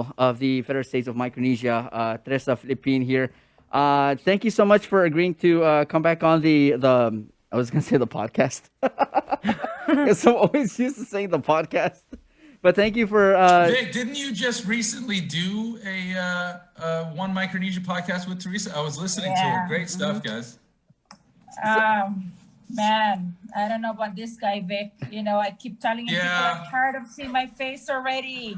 Consul of the Federal States of Micronesia, Teresa Filepin here. Thank you so much for agreeing to come back on the. I was gonna say the podcast because I'm always used to saying the podcast. But thank you for. Vic, didn't you just recently do One Micronesia podcast with Teresa? I was listening to it. Yeah. Great stuff, guys. Um, Man, I don't know about this guy, Vic. I keep telling him people Yeah. are tired of seeing my face already.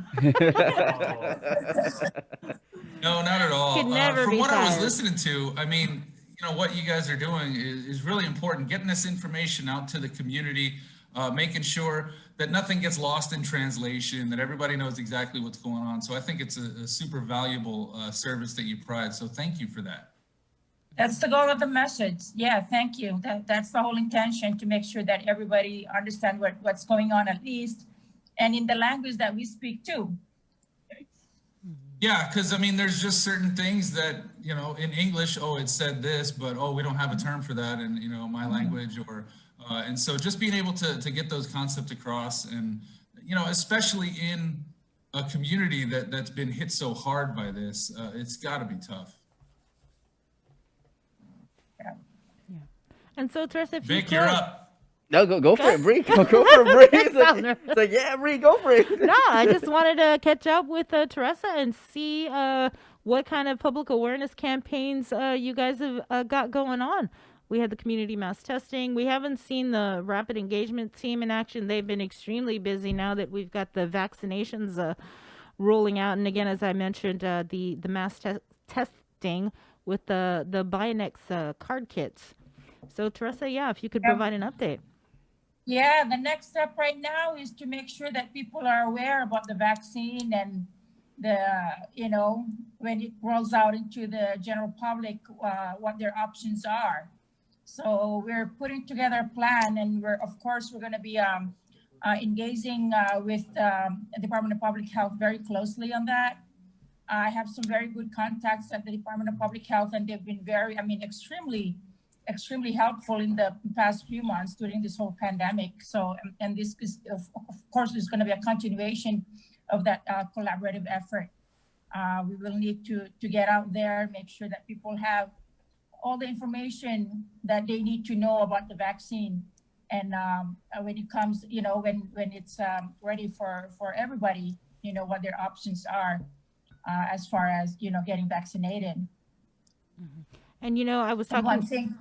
No, not at all. Could never From be what I was tired. listening to, I mean, what you guys are doing is really important. Getting this information out to the community, making sure that nothing gets lost in translation, that everybody knows exactly what's going on. So I think it's a super valuable service that you provide. So thank you for that. That's the goal of the message. Yeah, thank you. That's the whole intention, to make sure that everybody understand what's going on, at least, and in the language that we speak too. Yeah, because I mean, there's just certain things that, in English, it said this, but we don't have a term for that in, my language, and so just being able to get those concepts across, and, especially in a community that's been hit so hard by this, it's got to be tough. And so, Teresa, if Vic, you you're could, up. No, go for it, Bree. Go for it, Bree. It's like, yeah, Bree, go for it. No, I just wanted to catch up with Teresa and see what kind of public awareness campaigns you guys have got going on. We had the community mass testing. We haven't seen the rapid engagement team in action. They've been extremely busy now that we've got the vaccinations rolling out. And again, as I mentioned, the mass testing with the Bionex card kits. So, Teresa, yeah, if you could provide an update. Yeah, the next step right now is to make sure that people are aware about the vaccine, and when it rolls out into the general public, what their options are. So we're putting together a plan, and we're going to be engaging with the Department of Public Health very closely on that. I have some very good contacts at the Department of Public Health, and they've been extremely helpful in the past few months during this whole pandemic. So, and this is, of course, is going to be a continuation of that collaborative effort. We will need to get out there, make sure that people have all the information that they need to know about the vaccine. And when it comes, when it's ready for everybody, what their options are as far as, getting vaccinated. Mm-hmm. And I was talking. One thing.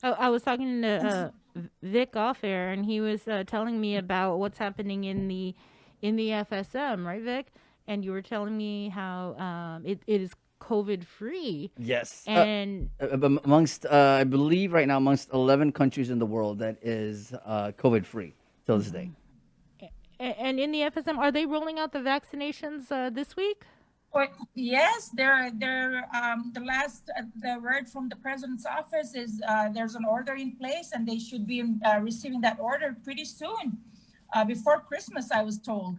I was talking to Vic off air, and he was telling me about what's happening in the FSM, right, Vic? And you were telling me how it is COVID free. Yes. And amongst, I believe right now, amongst 11 countries in the world that is COVID free till this day. And in the FSM, are they rolling out the vaccinations this week? Well, yes, the word from the president's office is there's an order in place, and they should be receiving that order pretty soon, before Christmas, I was told.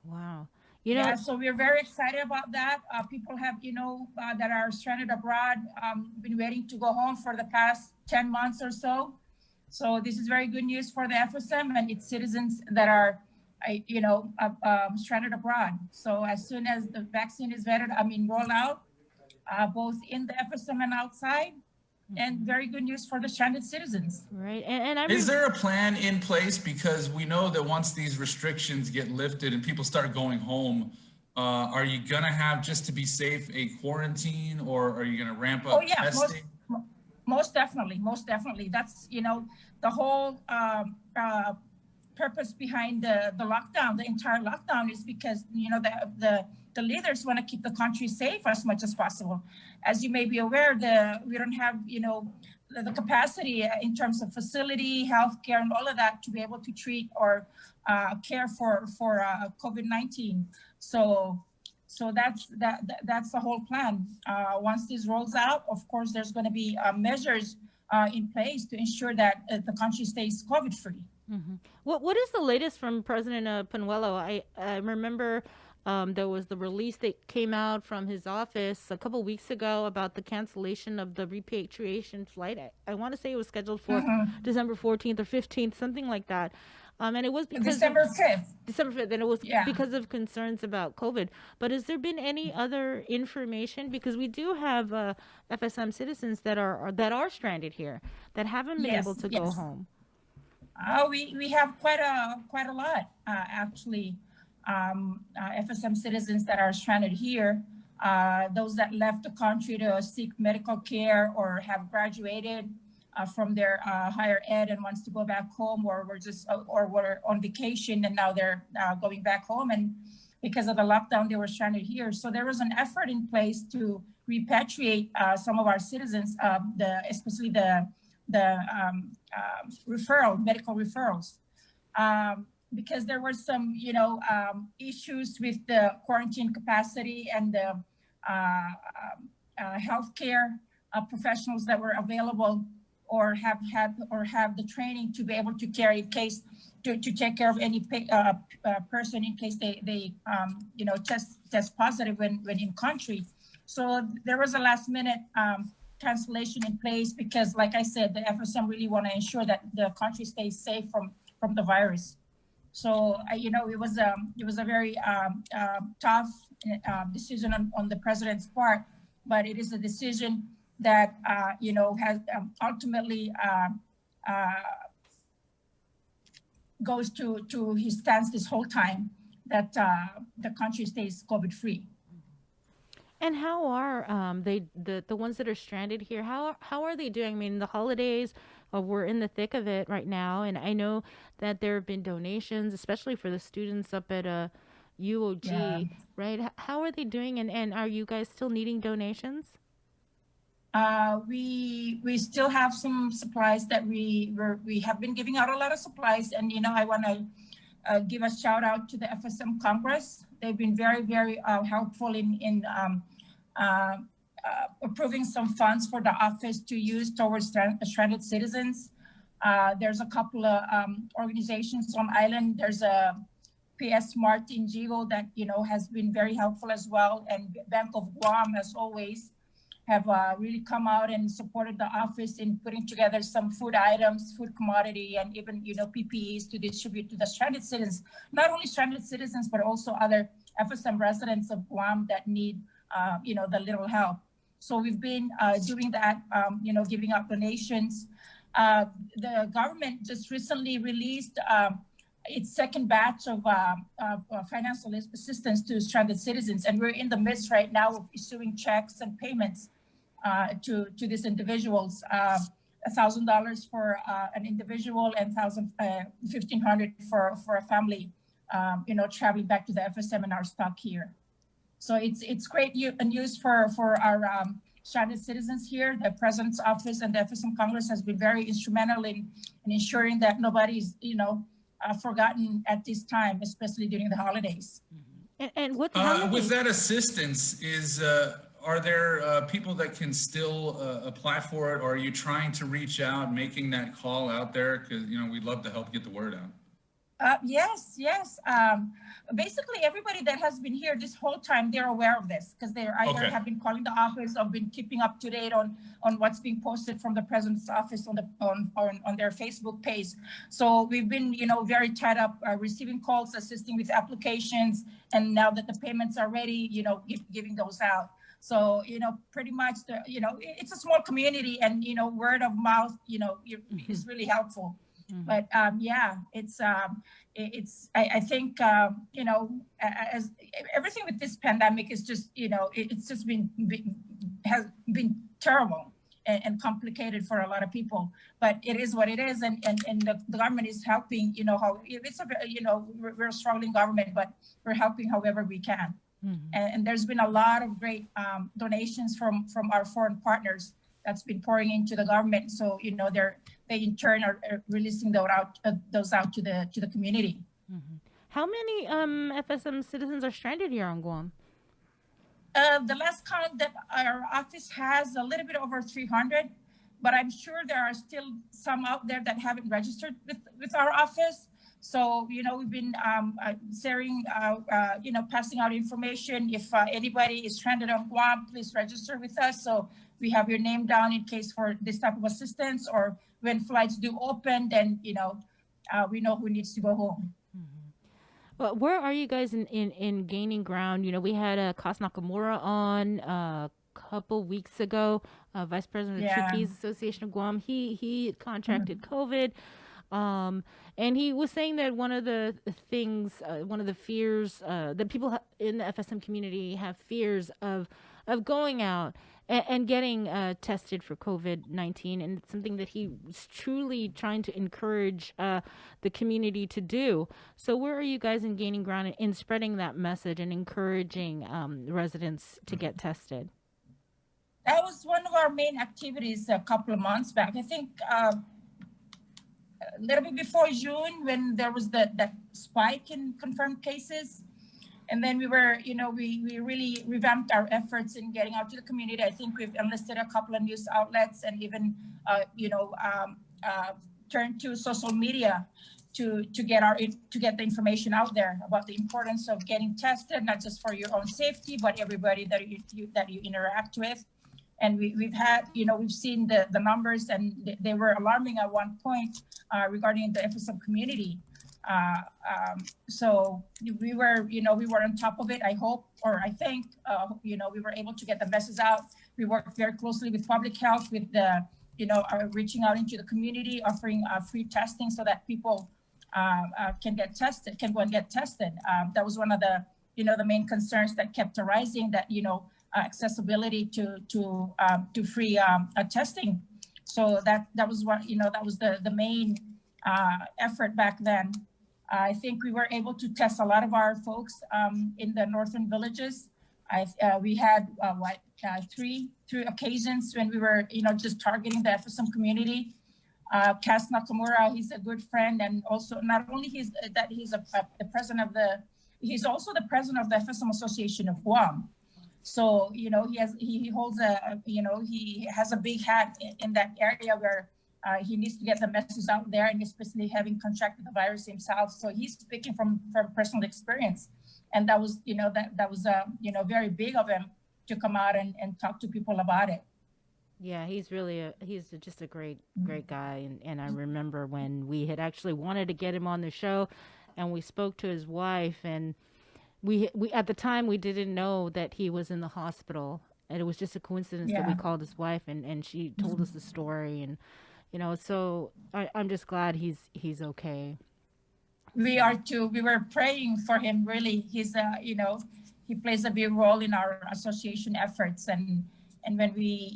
Wow. Yeah, so we're very excited about that. People have, that are stranded abroad, been waiting to go home for the past 10 months or so. So this is very good news for the FSM and its citizens that are stranded abroad. So as soon as the vaccine is rolled out, both in the FSM and outside, and very good news for the stranded citizens. Right. And is there a plan in place? Because we know that once these restrictions get lifted and people start going home, are you going to have, just to be safe, a quarantine, or are you going to ramp up testing? Most definitely. That's, the whole purpose behind the lockdown, the entire lockdown, is because the leaders want to keep the country safe as much as possible. As you may be aware, we don't have the capacity in terms of facility, healthcare, and all of that to be able to treat or care for COVID-19. So that's the whole plan. Once this rolls out, of course, there's going to be measures in place to ensure that the country stays COVID-free. Mm-hmm. What is the latest from President Panuelo? I remember there was the release that came out from his office a couple weeks ago about the cancellation of the repatriation flight. I want to say it was scheduled for December 14th or 15th, something like that. And it was because December of 5th. December 5th, and it was Yeah. because of concerns about COVID. But has there been any other information? Because we do have FSM citizens that are stranded here that haven't been able Yes, to go yes. home. We have quite a lot actually. FSM citizens that are stranded here, those that left the country to seek medical care or have graduated from their higher ed and wants to go back home, or were on vacation and now they're going back home, and because of the lockdown they were stranded here. So there was an effort in place to repatriate some of our citizens, especially the medical referrals, because there were some, issues with the quarantine capacity and the healthcare professionals that were available or have the training to be able to carry case to take care of any person in case they test positive when in country. So there was a last minute cancellation in place because, like I said, the FSM really want to ensure that the country stays safe from the virus. So it was a very tough decision on the president's part, but it is a decision that has ultimately goes to his stance this whole time that the country stays COVID free. And how are the ones that are stranded here? How are they doing? I mean, the holidays, we're in the thick of it right now, and I know that there have been donations, especially for the students up at UOG, Yeah. right? How are they doing? And are you guys still needing donations? We still have some supplies that we have been giving out a lot of supplies, and I want to give a shout out to the FSM Congress. They've been very, very helpful in approving some funds for the office to use towards stranded citizens. There's a couple of organizations on island. There's a PS Martin Gigo that has been very helpful as well, and Bank of Guam, as always, have really come out and supported the office in putting together some food items, food commodity, and even PPEs to distribute to the stranded citizens. Not only stranded citizens, but also other FSM residents of Guam that need the little help. So we've been doing that, giving out donations. The government just recently released its second batch of financial assistance to stranded citizens, and we're in the midst right now of issuing checks and payments to these individuals. $1,000 for an individual and $1,500 for a family, traveling back to the FSM and our stock here. So it's great news for our stranded citizens here. The President's Office and the FSM Congress has been very instrumental in ensuring that nobody's, forgotten at this time, especially during the holidays. And what with that assistance are there people that can still apply for it, or are you trying to reach out, making that call out there? Because we'd love to help get the word out. Yes. Basically, everybody that has been here this whole time, they're aware of this because they either have been calling the office or been keeping up to date on what's being posted from the President's Office on their Facebook page. So we've been, very tied up receiving calls, assisting with applications, and now that the payments are ready, giving those out. So, pretty much, it's a small community, and, word of mouth, is really helpful. But I think as everything with this pandemic is just it's just has been terrible and complicated for a lot of people. But it is what it is, and the government is helping. We're a struggling government, but we're helping however we can. And there's been a lot of great donations from our foreign partners that's been pouring into the government. So they in turn are releasing those out to the community. How many FSM citizens are stranded here on Guam? The last count that our office has, a little bit over 300, but I'm sure there are still some out there that haven't registered with our office. So, we've been sharing, passing out information. If anybody is stranded on Guam, please register with us. So we have your name down in case for this type of assistance, or when flights do open, then, we know who needs to go home. Well, where are you guys in gaining ground? We had Kaz Nakamura on a couple weeks ago, Vice President of Yeah. Chuukese Association of Guam. He contracted COVID. And he was saying that one of the things, one of the fears that people in the FSM community have fears of going out and getting tested for COVID-19, and it's something that he was truly trying to encourage the community to do. So, where are you guys in gaining ground in spreading that message and encouraging residents to get tested? That was one of our main activities a couple of months back. I think a little bit before June, when there was that spike in confirmed cases. And then we were, we really revamped our efforts in getting out to the community. I think we've enlisted a couple of news outlets and even, turned to social media to get the information out there about the importance of getting tested, not just for your own safety, but everybody that you interact with. And we've had, we've seen the numbers, and they were alarming at one point regarding the FSM community. So we were on top of it. I hope, or I think, we were able to get the message out. We worked very closely with public health, with the, reaching out into the community, offering free testing so that people can go and get tested. That was one of the, the main concerns that kept arising, that, accessibility to free testing. So that was what, that was the main effort back then. I think we were able to test a lot of our folks in the northern villages. We had three occasions when we were, just targeting the FSM community. Kaz Nakamura, he's a good friend, and also not only he's the president of he's also the president of the FSM Association of Guam. So, he holds he has a big hat in that area where he needs to get the message out there, and especially having contracted the virus himself. So he's speaking from personal experience. And that was, that was very big of him to come out and talk to people about it. Yeah, he's really he's just a great guy. And I remember when we had actually wanted to get him on the show, and we spoke to his wife, and we at the time we didn't know that he was in the hospital, and it was just a coincidence that we called his wife, and she told us the story, and so I'm just glad he's okay. We are too. We were praying for him. Really, he's he plays a big role in our association efforts, and when we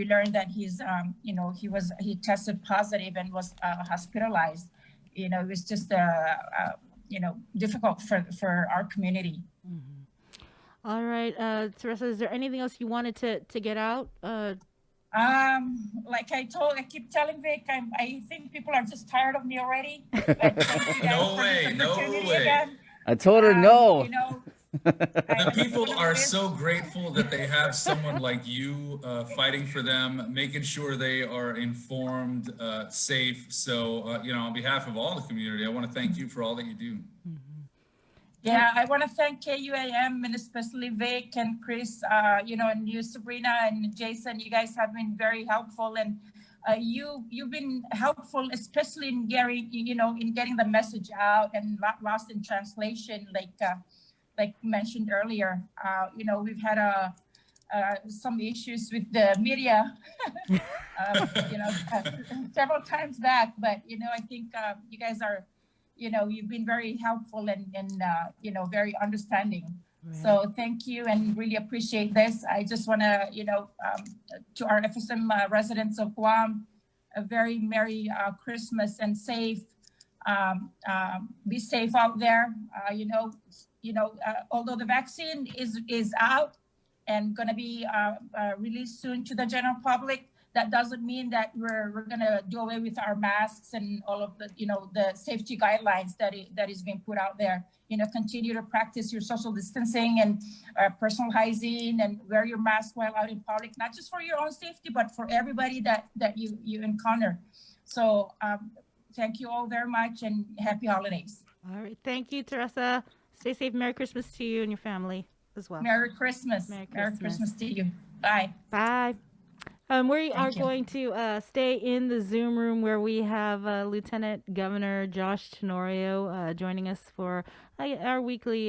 learned that he's he tested positive and was hospitalized, it was just difficult for our community. Mm-hmm. All right, Teresa, is there anything else you wanted to get out? Like I keep telling Vic, I think people are just tired of me already. Thank you guys No for this way. opportunity again. I told her no. The people are so grateful that they have someone like you fighting for them, making sure they are informed, safe. So, on behalf of all the community, I want to thank you for all that you do. Yeah, I want to thank KUAM, and especially Vic and Chris, and you, Sabrina and Jason. You guys have been very helpful, and you've been helpful, especially in getting the message out and not lost in translation, like mentioned earlier. We've had some issues with the media, several times back, but I think you guys are. You've been very helpful and very understanding. Right. So thank you, and really appreciate this. I just want to, to our FSM residents of Guam, a very Merry Christmas and safe. Be safe out there. Although the vaccine is out and going to be released soon to the general public, that doesn't mean that we're going to do away with our masks and all of the, the safety guidelines that is being put out there. Continue to practice your social distancing and personal hygiene, and wear your mask while out in public, not just for your own safety, but for everybody that you encounter. So thank you all very much, and happy holidays. All right. Thank you, Teresa. Stay safe. Merry Christmas to you and your family as well. Merry Christmas. Merry Christmas to you. Bye. Bye. We are Thank you. going to stay in the Zoom room where we have Lieutenant Governor Josh Tenorio joining us for our weekly